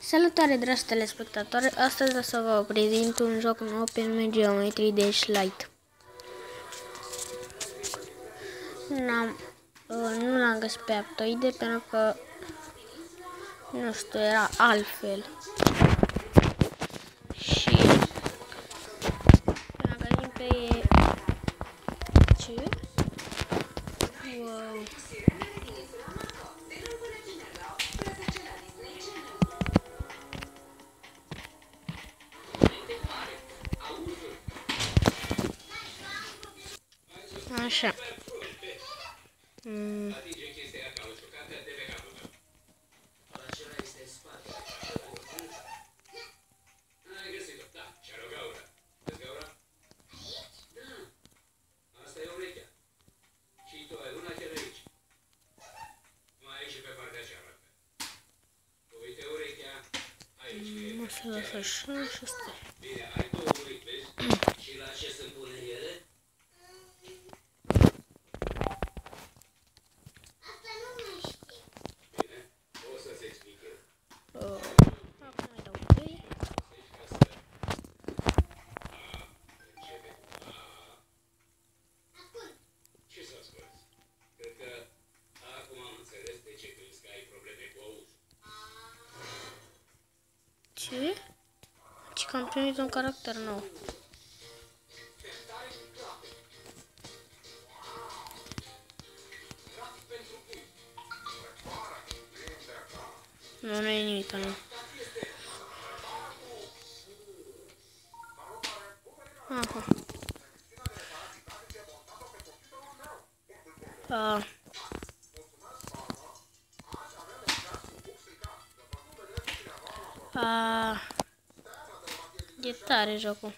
Salutare, dragi telespectatori! Astăzi o să vă prezint un joc nou pe nume Geometry Dash Lite. Nu l-am găsit pe Aptoide pentru că, nu știu, era altfel. Și l-am găsit pe... Ce? Wow! Așa. O să las așa și asta. Acum îi dau play. Ce să asculți? Cred că acum am înțeles de ce crezi că ai probleme cu auzul. Ce? Ce campionit un caracter nou. Nu e nimic, nu. Aha. E tare jocul.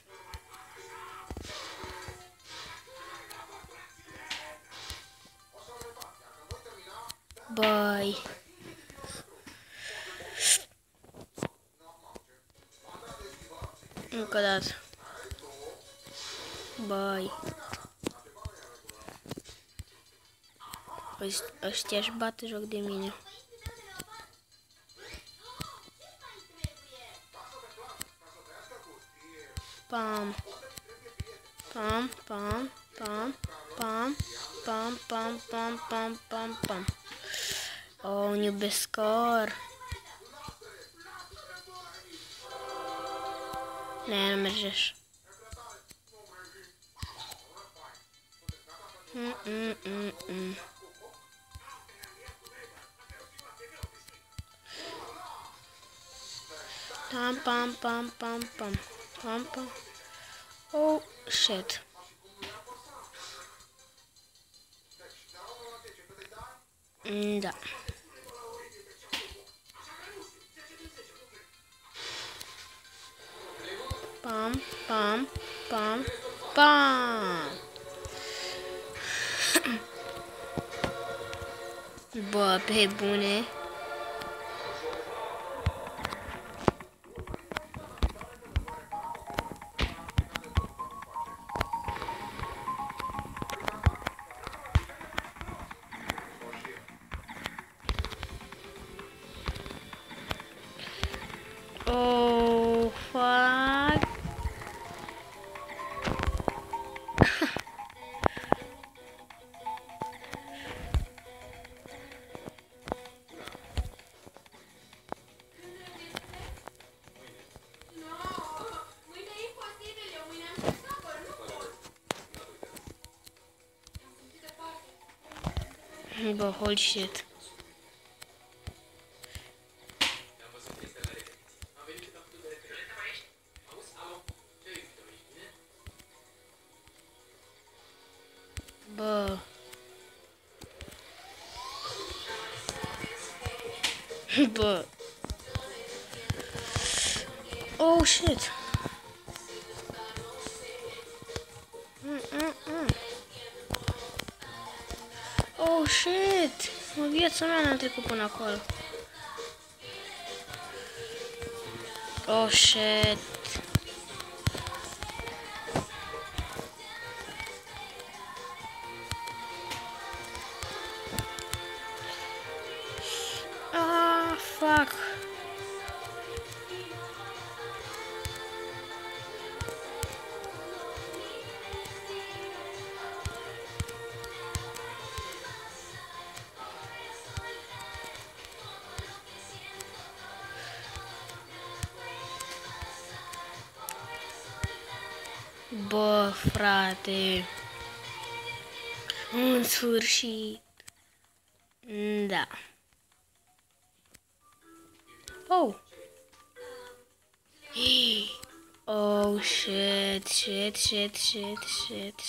Băi. Încă o dată. Băi. Ăștia își bate joc de mine. Pam. Pam, pam, pam, pam, pam, pam, pam, pam, pam, pam. Oh, un iubescor. Ne, nu merge așa. Pam, pam, pam, pam, pam, pam, pam. Oh, shit. Da. Pam, pam, pam, pam. Bă, pe bune. Oh, fuck. Bă, holy shit. Bă. Bă. Oh shit. Oh shit. Mă, viața mea n-a trecut până acolo. Oh shit. Fuck. Bă, frate. În sfârșit. Da. Oh. Oh, shit. Holy shit.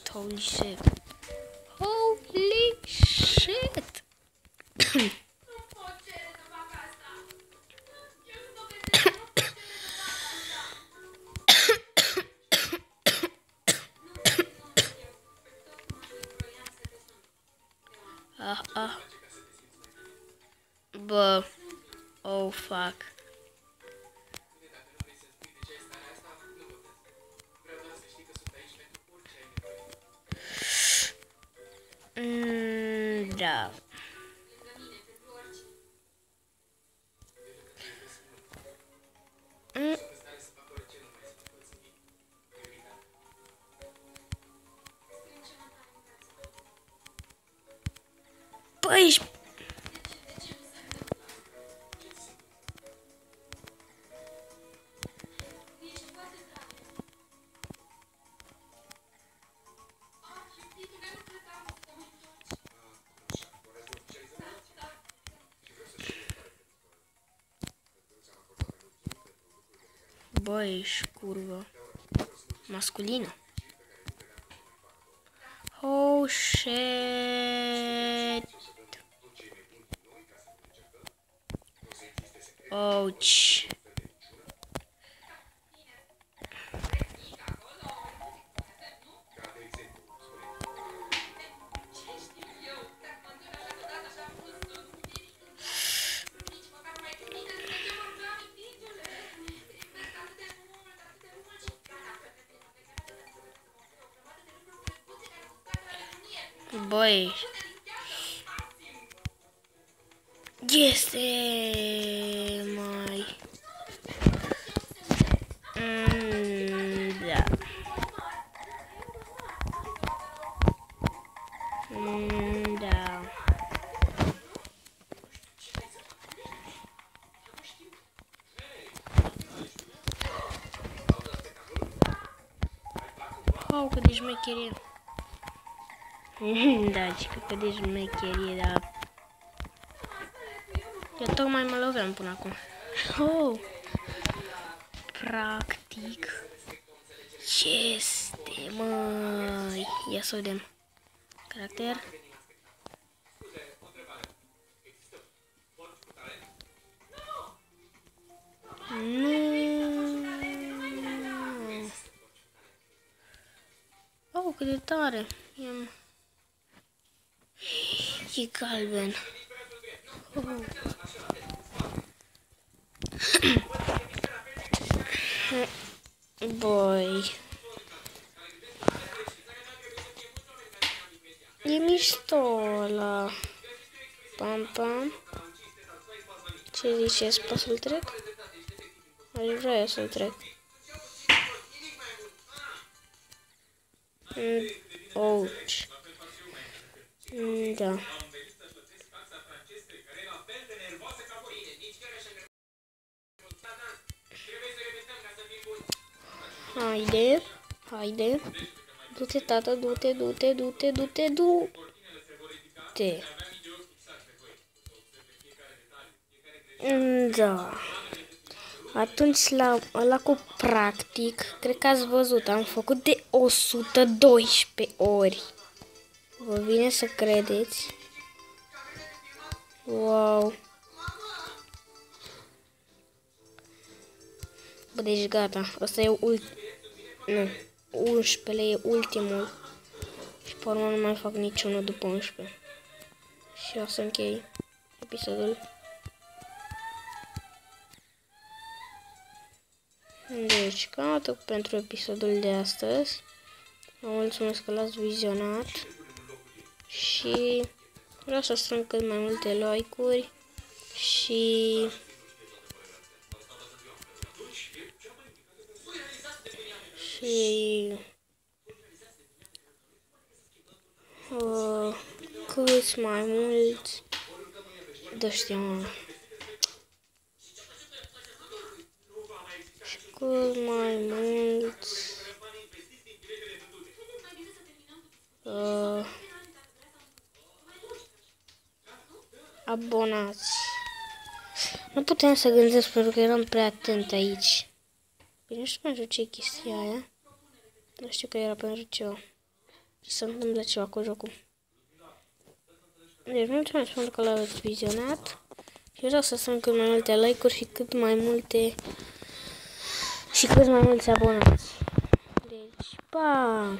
Holy shit. Bă. Oh, fuck. Da. Păi, băi, ești curvă masculină. Oh, shit. Ouch. Băi, este mai... Da. Da. Wow, cât de șmecherie. Da, cât de șmecherie, da. Eu tocmai mă loveam până acum. Oh! Practic. Ce este, măi? Ia să vedem. Caracter. Nu. Oh, cât de tare. E galben. Oh. Băi. E mișto ăla. Pam, pam. Ce ziceți? Pot să-l trec? Aș vrea să-l trec. Ouch. Da. Haide, haide. Du-te, tată, du-te, du-te, du-te, du-te, du-te. Da. Atunci la ăla cu practic, cred că ați văzut, am făcut de 112 ori. Vă vine să credeți? Wow. Bă, deci gata. Ăsta e 11-le e ultimul. Și pe urmă nu mai fac niciunul după 11. Și o să închei episodul. Deci, cam atât pentru episodul de astăzi. Vă mulțumesc că l-ați vizionat. Și vreau să strâng cât mai multe like-uri. Și... cât mai mulți cât mai mulți abonați. Nu puteam să gândesc pentru că eram prea atent aici. Bine, nu știu pentru ce chestia aia. Nu știu că era pentru ceva. Se întâmplă ceva cu jocul. Deci mulțumesc pentru că l-ați vizionat. Și vreau să sunt cât mai multe like-uri și cât mai mulți abonați. Deci, pa!